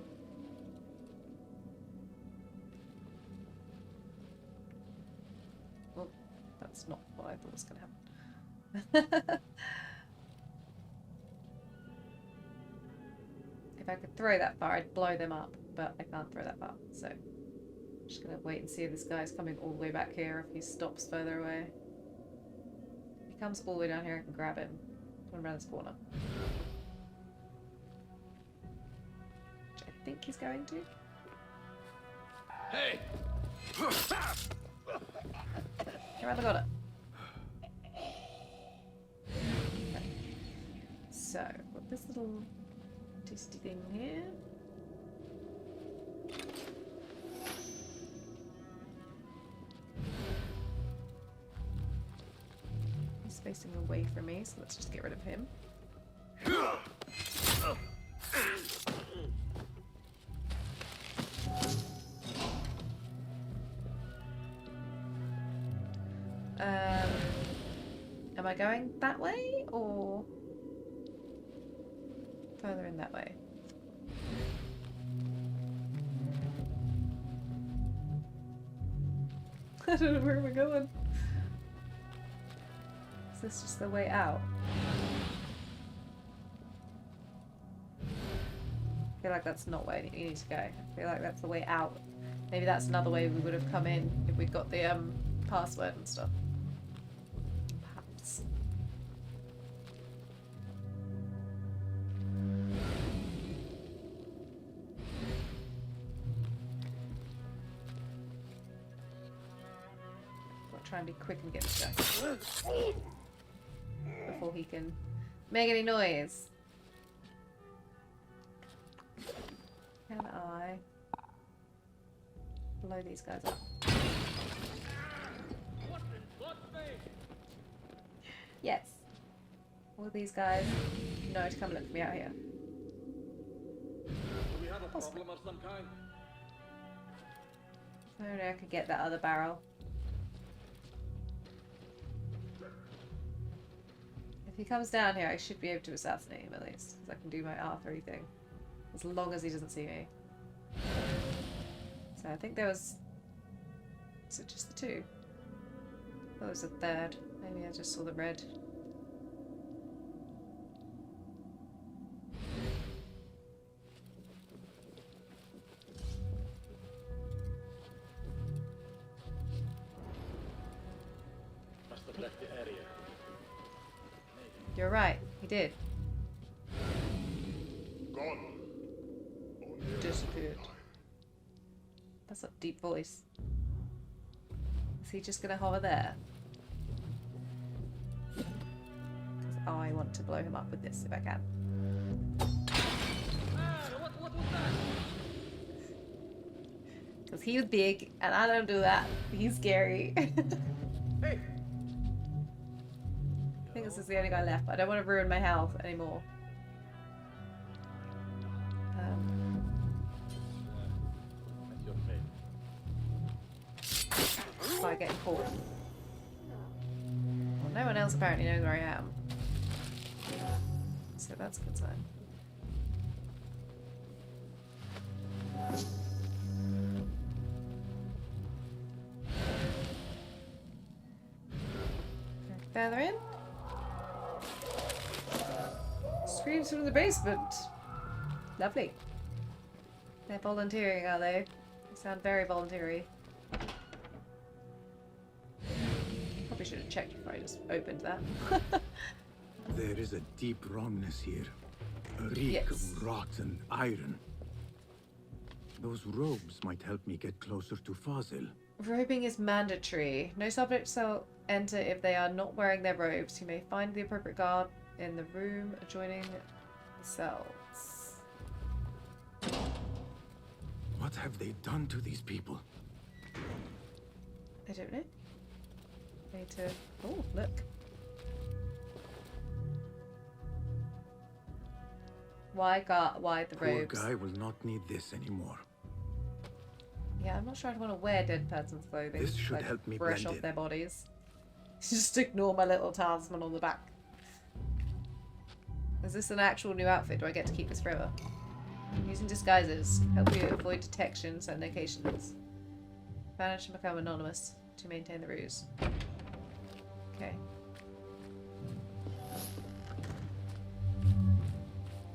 Well, that's not what I thought was gonna happen. If I could throw that far, I'd blow them up, but I can't throw that far, so I'm just gonna wait and see if this guy's coming all the way back here, if he stops further away. If he comes all the way down here, I can grab him. Going around this corner. Which I think he's going to. Hey! Get around the corner. Okay. So, got this little tasty thing here. He's facing away from me, so let's just get rid of him. Am I going that way or further in that way? I don't know where we're going. Is this just the way out? I feel like that's not where you need to go. I feel like that's the way out. Maybe that's another way we would have come in if we'd got the password and stuff. Perhaps. I'll try and be quick and get this guy. before he can make any noise. Can I blow these guys up? Yes. All these guys know to come look for me out here. Do we have a problem of some kind? If only I could get that other barrel. If he comes down here, I should be able to assassinate him at least, because I can do my R3 thing. As long as he doesn't see me. So I think there was... Is it just the two? Oh, there's a third. Maybe I just saw the red. Must have left the area. You're right, he did. Gone. Disappeared. That's a deep voice. Is he just gonna hover there? Because I want to blow him up with this if I can. What was that? Because he's big and I don't do that. He's scary. Hey. I think this is the only guy left. I don't want to ruin my health anymore. That's your fate. By getting caught. Well, no one else apparently knows where I am. So that's a good sign. Further in. Screams from the basement. Lovely. They're volunteering, are they? They sound very voluntary. Probably should have checked before I just opened that. There is a deep wrongness here. A reek of rotten iron. Those robes might help me get closer to Faizil. Robing is mandatory. No subjects shall enter if they are not wearing their robes. You may find the appropriate guard in the room adjoining the cells. What have they done to these people? I don't know. I need to... Oh, look. Why the robes? Poor guy will not need this anymore. Yeah, I'm not sure I'd want to wear dead person's clothing. This should like, help me brush blend off in. their bodies. Just ignore my little talisman on the back. Is this an actual new outfit? Do I get to keep this forever? Using disguises. Help you avoid detection and locations. Vanish and become anonymous to maintain the ruse. Okay.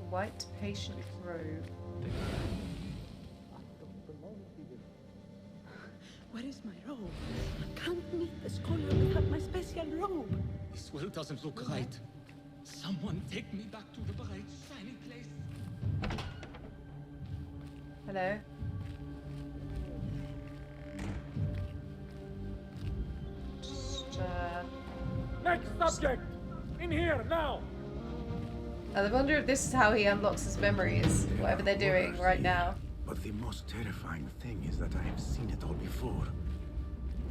White patient robe. Where is my robe? I can't meet the scholar without my special robe. This will doesn't look right. Someone take me back to the bright, shiny place. Hello? Just, Next subject! In here, now! I wonder if this is how he unlocks his memories, whatever they're doing right now. But the most terrifying thing is that I have seen it all before.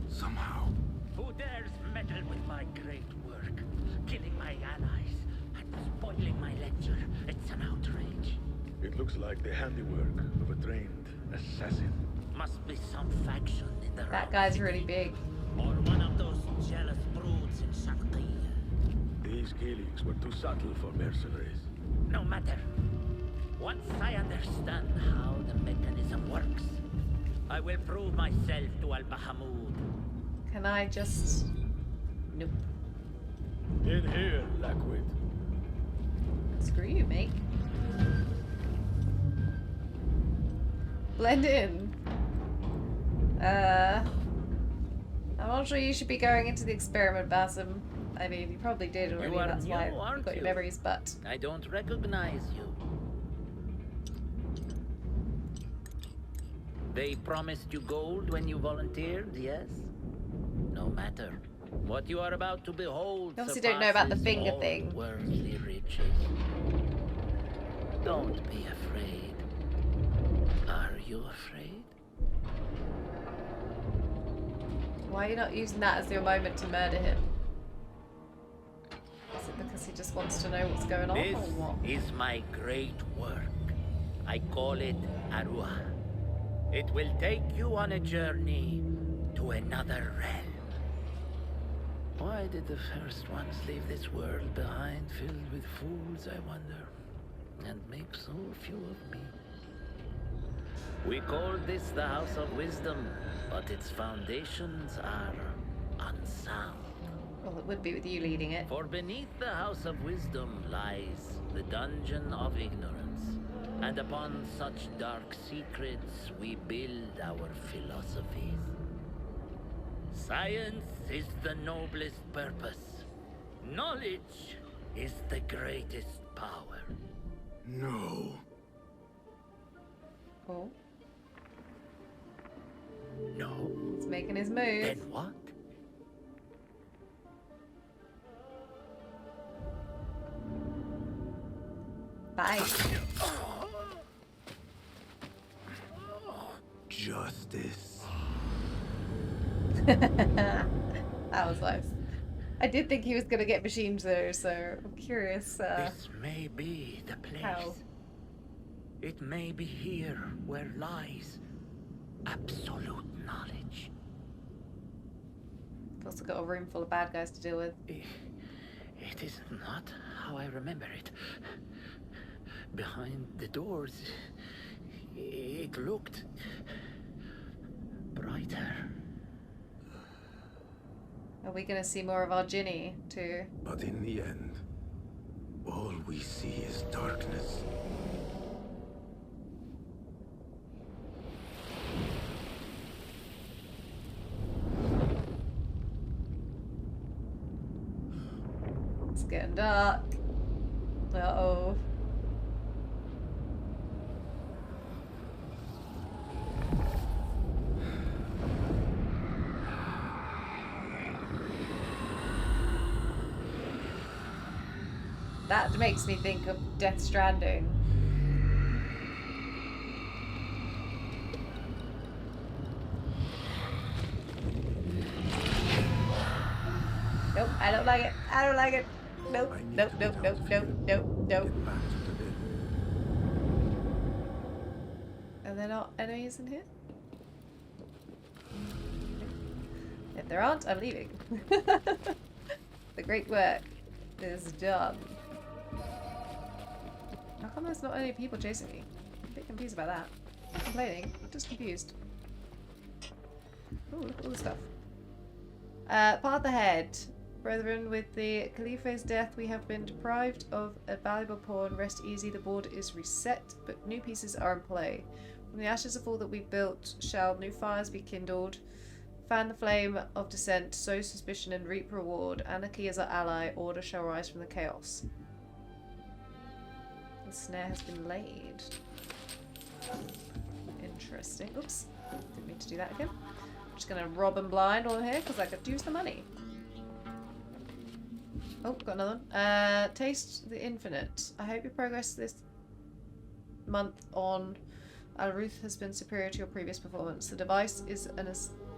Somehow. Who dares meddle with my great work? Killing my allies and spoiling my lecture. It's an outrage. It looks like the handiwork of a trained assassin. Must be some faction in the That guy's really big. Or one of those jealous broods in Sharqiyya. These killings were too subtle for mercenaries. No matter. Once I understand how the mechanism works, I will prove myself to Al-Bahamud. Can I just... Nope. In here, Lackwit. Screw you, mate. Blend in. I'm not sure you should be going into the experiment, Basim. I mean, you probably did already, You are that's new, why you aren't got your you? memories, but... I don't recognize you. They promised you gold when you volunteered, yes? No matter. What you are about to behold You obviously don't know about the surpasses finger all thing. worldly riches. Don't be afraid. Are you afraid? Why are you not using that as your moment to murder him? Is it because he just wants to know what's going on, This or what? is my great work. I call it Arua. It will take you on a journey to another realm. Why did the first ones leave this world behind filled with fools, I wonder, and make so few of me? We call this the House of Wisdom, but its foundations are unsound. Well, it would be with you leading it. For beneath the House of Wisdom lies the Dungeon of Ignorance, and upon such dark secrets we build our philosophies. Science is the noblest purpose. Knowledge is the greatest power. No. Oh. No. He's making his move. Then what? Bye. Justice. That was nice. I did think he was going to get machines there, so I'm curious. This may be the place. How? It may be here where lies absolute knowledge. I've also got a room full of bad guys to deal with. It is not how I remember it. Behind the doors, it looked brighter. Are we going to see more of our Ginny, too? But in the end, all we see is darkness. It's getting dark. Uh-oh. That makes me think of Death Stranding. Nope, I don't like it. I don't like it. Nope, nope, nope, nope, nope, nope, nope. Are there not enemies in here? If there aren't, I'm leaving. The great work is done. How come there's not any people chasing me? I'm a bit confused about that. Not complaining, I'm just confused. Oh, look at all the stuff. Path ahead. Brethren, with the Khalifa's death, we have been deprived of a valuable pawn. Rest easy, the board is reset, but new pieces are in play. From the ashes of all that we built, shall new fires be kindled. Fan the flame of dissent, sow suspicion and reap reward. Anarchy is our ally, order shall rise from the chaos. The snare has been laid. Interesting. Oops, didn't mean to do that again. I'm just gonna rob and blind while I'm here because I could use the money. Oh, got another one. Taste the infinite. I hope your progress this month on Al Ruth has been superior to your previous performance. The device is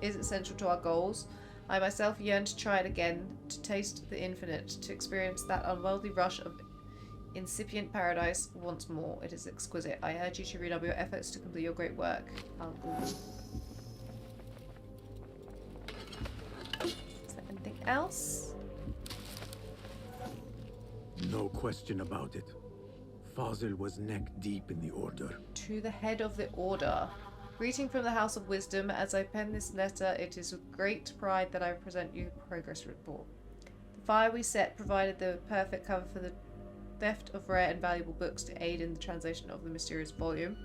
essential to our goals. I myself yearn to try it again, to taste the infinite, to experience that unworldly rush of incipient paradise once more. It is exquisite. I urge you to redouble your efforts to complete your great work. Al Ghul. Is there anything else? No question about it. Faizil was neck deep in the Order. To the head of the Order. Greeting from the House of Wisdom. As I pen this letter, it is with great pride that I present you the progress report. The fire we set provided the perfect cover for the theft of rare and valuable books to aid in the translation of the mysterious volume.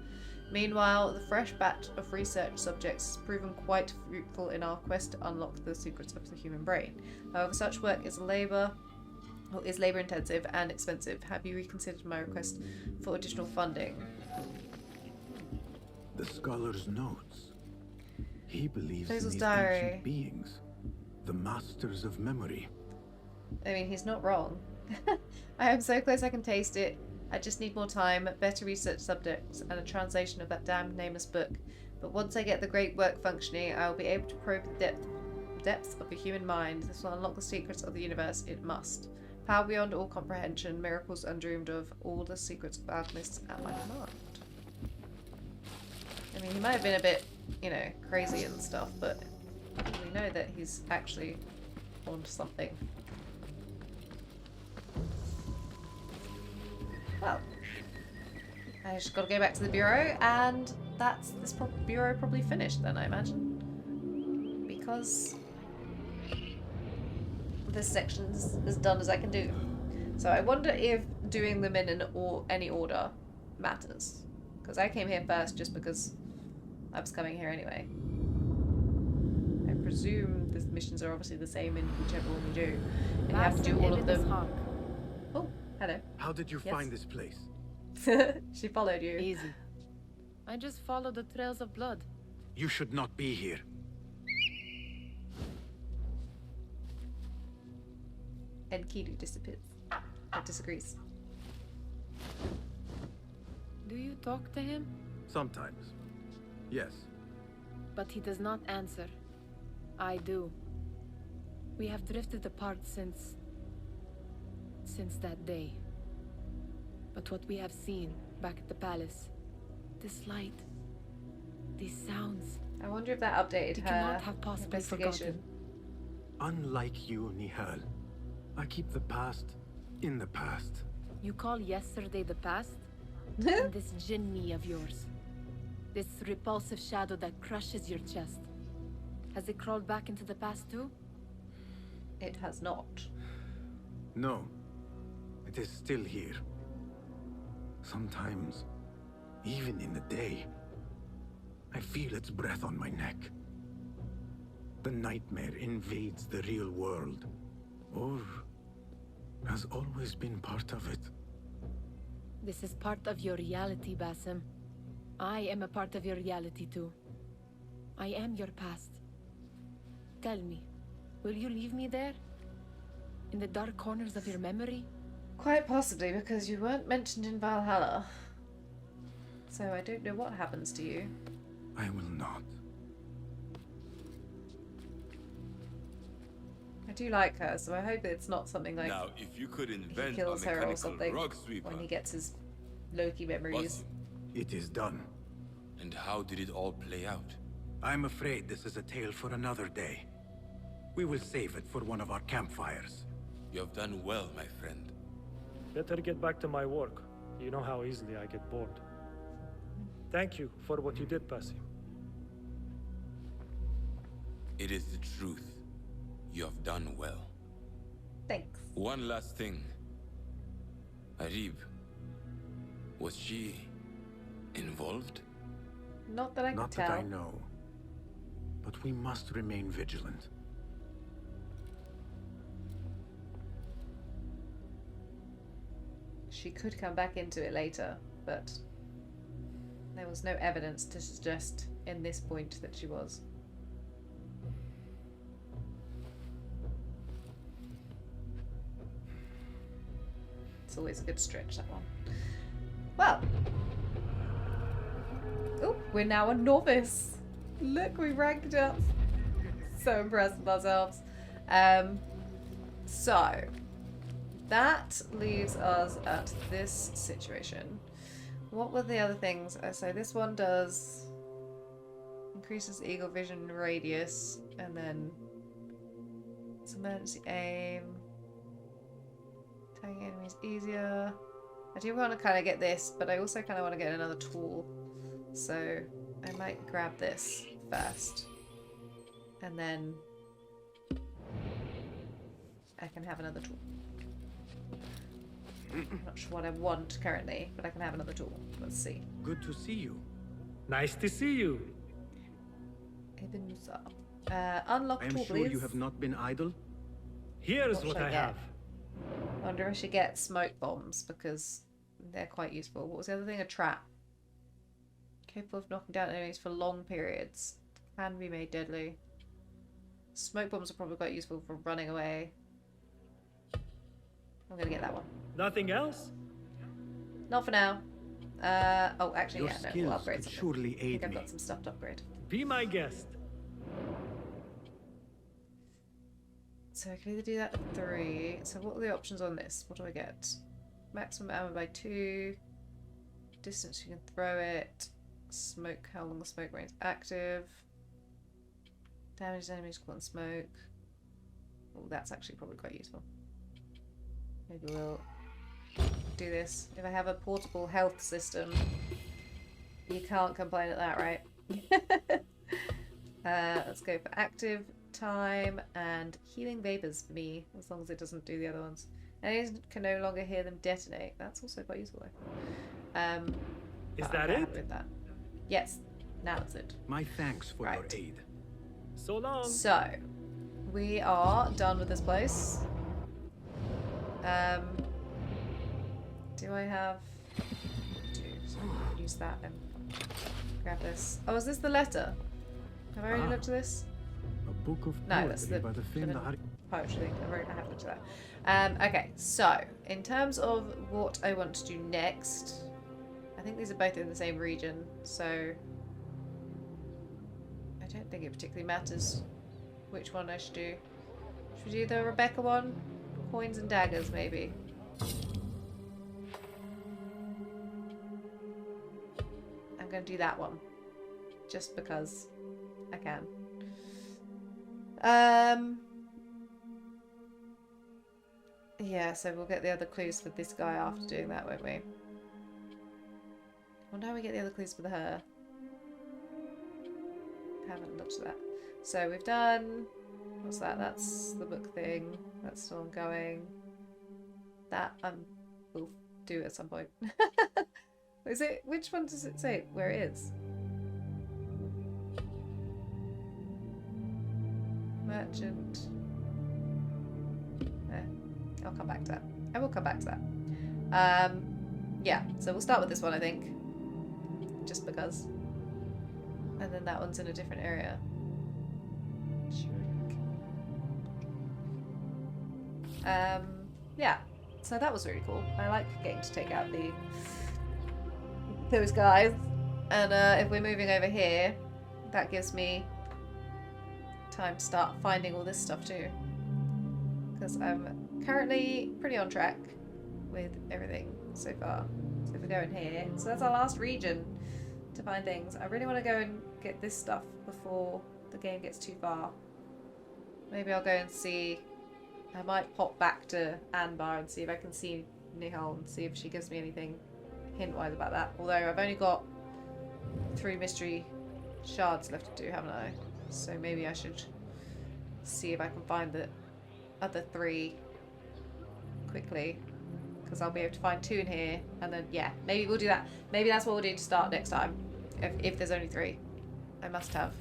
Meanwhile, the fresh batch of research subjects has proven quite fruitful in our quest to unlock the secrets of the human brain. However, such work is labor intensive and expensive. Have you reconsidered my request for additional funding? The scholar's notes. He believes Faisal's in these diary. ancient beings. The Masters of Memory. I mean, he's not wrong. I am so close I can taste it. I just need more time, better research subjects, and a translation of that damned nameless book. But once I get the great work functioning, I will be able to probe the depths of the human mind. This will unlock the secrets of the universe. It must. Power beyond all comprehension, miracles undreamed of, all the secrets of alchemists at my command. I mean, he might have been a bit, you know, crazy and stuff, but we know that he's actually onto something. Well, I just got to go back to the bureau, and that's this bureau probably finished then, I imagine, because this section is as done as I can do. So I wonder if doing them in any order matters, because I came here first just because I was coming here anyway. I presume the missions are obviously the same in whichever one we do, and you have to do all of them. Oh, hello. How did you find this place? She followed you. Easy. I just followed the trails of blood. You should not be here. And Kidu disagrees. Do you talk to him? Sometimes. Yes. But he does not answer. I do. We have drifted apart since that day. But what we have seen back at the palace, this light, these sounds. I wonder if that updated you her cannot have possibly investigation. Forgotten. Unlike you, Nihal, I keep the past in the past. You call yesterday the past? And this jinni of yours. This repulsive shadow that crushes your chest. Has it crawled back into the past too? It has not. No. It is still here. Sometimes, even in the day, I feel its breath on my neck. The nightmare invades the real world, or has always been part of it. This is part of your reality, Basim. I am a part of your reality too. I am your past. Tell me, will you leave me there? In the dark corners of your memory? Quite possibly, because you weren't mentioned in Valhalla. So I don't know what happens to you. I will not. I do like her, so I hope it's not something like now, if you could he invent kills a her or mechanical something rug sweeper, when he gets his Loki memories. It is done. And how did it all play out? I'm afraid this is a tale for another day. We will save it for one of our campfires. You have done well, my friend. Better get back to my work. You know how easily I get bored. Thank you for what you did, Basim. It is the truth. You have done well. Thanks. One last thing. Arib, was she involved? Not that I can Not tell. that I know. But we must remain vigilant. She could come back into it later, but there was no evidence to suggest in this point that she was. It's always a good stretch, that one. Well. Oh, we're now a novice. Look, we ranked up. So impressed with ourselves. So, that leaves us at this situation. What were the other things? So this one does increases eagle vision radius, and then it's emergency aim. Tagging enemies easier. I do want to kind of get this, but I also kind of want to get another tool. So I might grab this first, and then I can have another tool. I'm not sure what I want currently, but I can have another tool. Let's see. Good to see you. Nice to see you. Ibn Musa. Unlock I am tool, sure please. you have not been idle. Here's What what should I I get? have. I wonder if I should get smoke bombs, because they're quite useful. What was the other thing? A trap. Capable of knocking down enemies for long periods. Can be made deadly. Smoke bombs are probably quite useful for running away. I'm gonna get that one. Nothing else? Not for now. Oh, actually, Your yeah, no, skills we'll upgrade could something. surely I think aid I've me. got some stuff to upgrade. Be my guest. So I can either do that at 3. So what are the options on this? What do I get? Maximum ammo by 2. Distance you can throw it. Smoke, how long the smoke range is active. Damage enemies caught in smoke. Oh, that's actually probably quite useful. Maybe we'll do this. If I have a portable health system, you can't complain at that, right? Let's go for active time and healing vapors for me, as long as it doesn't do the other ones. Enemies can no longer hear them detonate. That's also quite useful though. Is I'm that happy it? with that. Yes, now that's it. My thanks for your aid. So long. So, we are done with this place. Do I have... So use that and grab this. Oh, is this the letter? Have I already looked at this? A book of No, that's the by the famed poetry thing. I have looked at that. Okay, so in terms of what I want to do next, I think these are both in the same region, so I don't think it particularly matters which one I should do. Should we do the Rebecca one? Coins and daggers, maybe. I'm going to do that one, just because I can. Yeah, so we'll get the other clues for this guy after doing that, won't we? I wonder how we get the other clues for her. Haven't looked at that. So we've done... What's that? That's the book thing. That's still ongoing. That we'll do at some point. Is it? Which one does it say where it is? Merchant. I'll come back to that. I will come back to that. Yeah, so we'll start with this one, I think. Just because. And then that one's in a different area. Yeah, so that was really cool. I like getting to take out those guys. And if we're moving over here, that gives me time to start finding all this stuff too. Because I'm currently pretty on track with everything so far. So if we go in here, so that's our last region to find things. I really want to go and get this stuff before the game gets too far. Maybe I'll go and see. I might pop back to Anbar and see if I can see Nihal and see if she gives me anything hint-wise about that. Although I've only got 3 mystery shards left to do, haven't I? So maybe I should see if I can find the other 3 quickly, because I'll be able to find 2 in here, and then yeah, maybe we'll do that. Maybe that's what we'll do to start next time, if there's only 3. I must have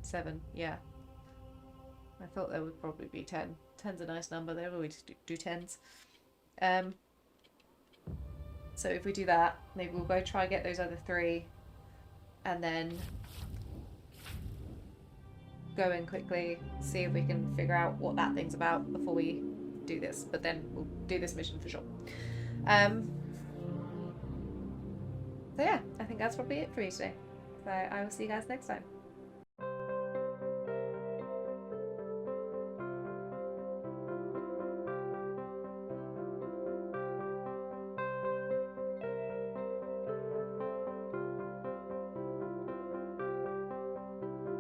7, yeah. I thought there would probably be 10. 10's a nice number, they always do 10s. So if we do that, maybe we'll go try and get those other 3, and then go in quickly, see if we can figure out what that thing's about before we do this. But then we'll do this mission for sure. So yeah, I think that's probably it for me today. So I will see you guys next time.